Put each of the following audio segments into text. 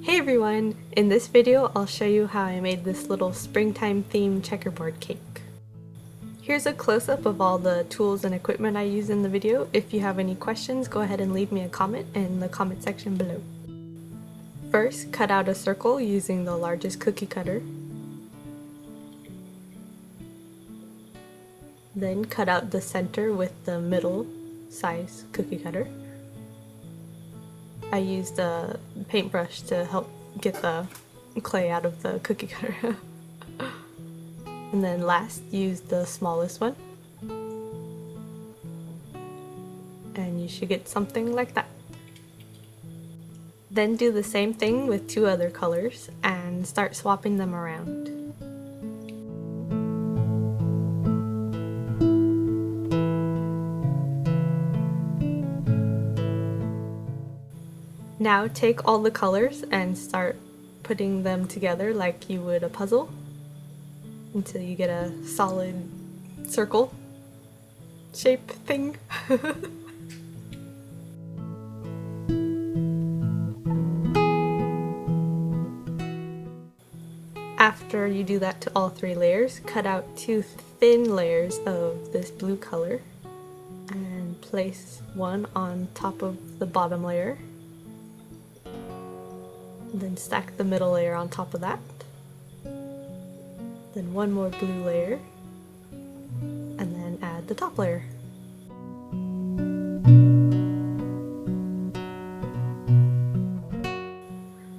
Hey everyone! In this video I'll show you how I made this little springtime themed checkerboard cake. Here's a close-up of all the tools and equipment I use in the video. If you have any questions, go ahead and leave me a comment in the comment section below. First, cut out a circle using the largest cookie cutter. Then cut out the center with the middle size cookie cutter. I used a paintbrush to help get the clay out of the cookie cutter. And then last, use the smallest one. And you should get something like that. Then do the same thing with two other colors and start swapping them around. Now take all the colors and start putting them together like you would a puzzle until you get a solid circle shape thing. After you do that to all three layers, cut out two thin layers of this blue color and place one on top of the bottom layer. Then stack the middle layer on top of that. Then one more blue layer. And then add the top layer.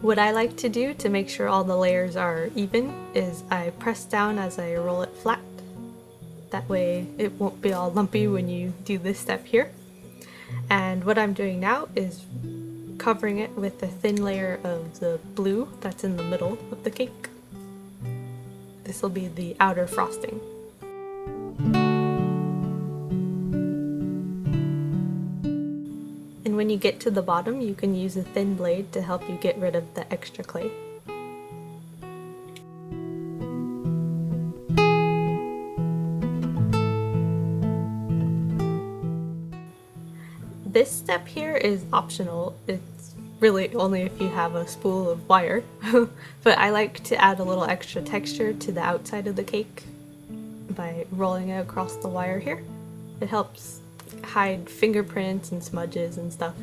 What I like to do to make sure all the layers are even is I press down as I roll it flat. That way it won't be all lumpy when you do this step here. And what I'm doing now is covering it with a thin layer of the blue that's in the middle of the cake. This will be the outer frosting. And when you get to the bottom, you can use a thin blade to help you get rid of the extra clay. This step here is optional. It's really only if you have a spool of wire, but I like to add a little extra texture to the outside of the cake by rolling it across the wire here. It helps hide fingerprints and smudges and stuff.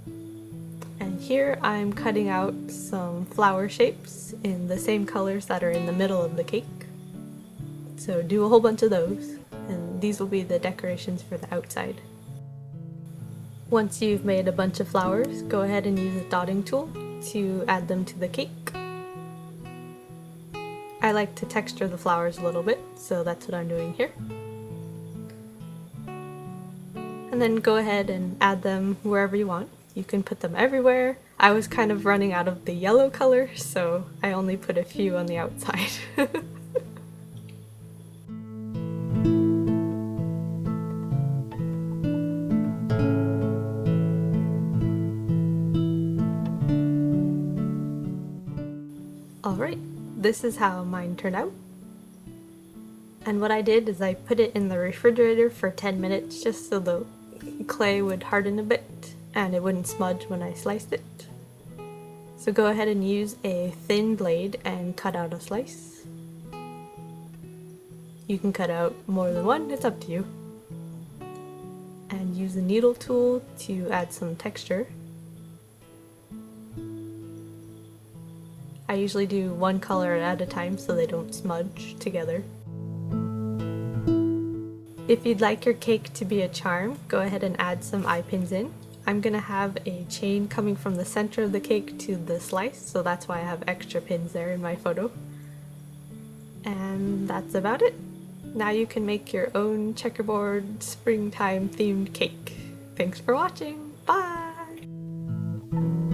And here I'm cutting out some flower shapes in the same colors that are in the middle of the cake. So do a whole bunch of those, and these will be the decorations for the outside. Once you've made a bunch of flowers, go ahead and use a dotting tool to add them to the cake. I like to texture the flowers a little bit, so that's what I'm doing here. And then go ahead and add them wherever you want. You can put them everywhere. I was kind of running out of the yellow color, so I only put a few on the outside. Alright, this is how mine turned out. And what I did is I put it in the refrigerator for 10 minutes just so the clay would harden a bit and it wouldn't smudge when I sliced it. So go ahead and use a thin blade and cut out a slice. You can cut out more than one, it's up to you. And use a needle tool to add some texture. I usually do one color at a time so they don't smudge together. If you'd like your cake to be a charm, go ahead and add some eye pins in. I'm gonna have a chain coming from the center of the cake to the slice, so that's why I have extra pins there in my photo. And that's about it. Now you can make your own checkerboard springtime themed cake. Thanks for watching. Bye!